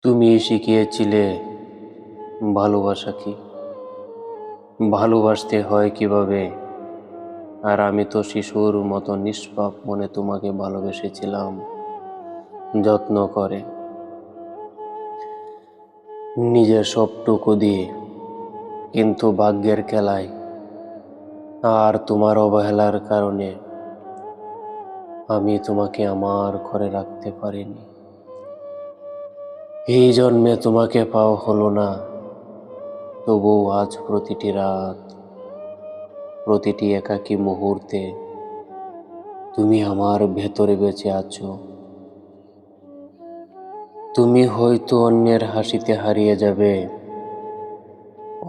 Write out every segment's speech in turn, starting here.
তুমি শিখিয়েছিলে ভালোবাসা কি, ভালোবাসতে হয় কিভাবে। আর আমি তো শিশুর মতো নিষ্পাপ মনে তোমাকে ভালোবেসেছিলাম যত্ন করে, নিজের সবটুকু দিয়ে। কিন্তু ভাগ্যের খেলায় আর তোমার অবহেলার কারণে আমি তোমাকে আমার ঘরে রাখতে পারিনি। এই জন্মে তোমাকে পাওয়া হলো না, তবুও আজ প্রতিটি রাত, প্রতিটি একাকী মুহূর্তে তুমি আমার ভেতরে বেঁচে আছো। তুমি হয়তো অন্যের হাসিতে হারিয়ে যাবে,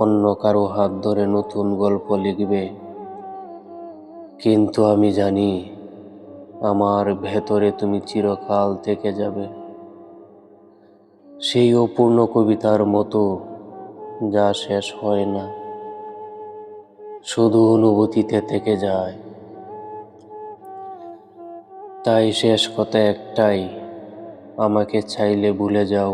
অন্য কারো হাত ধরে নতুন গল্প লিখবে, কিন্তু আমি জানি আমার ভেতরে তুমি চিরকাল থেকে যাবে, সেই অপূর্ণ কবিতার মতো যা শেষ হয় না, শুধু অনুভূতিতে থেকে যায়। তাই শেষ কথা একটাই, আমাকে চাইলে ভুলে যাও,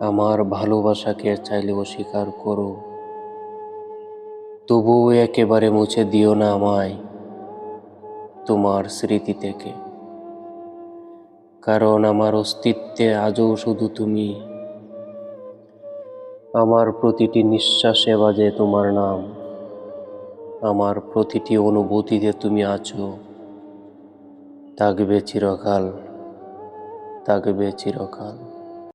আমার ভালোবাসাকে চাইলে অস্বীকার করো, তবুও একেবারে মুছে দিও না আমায় তোমার স্মৃতি থেকে। কারণ আমার অস্তিত্বে আজও শুধু তুমি, আমার প্রতিটি নিঃশ্বাসে বাজে তোমার নাম, আমার প্রতিটি অনুভূতিতে তুমি আছো। থাকবে চিরকাল, থাকবে চিরকাল।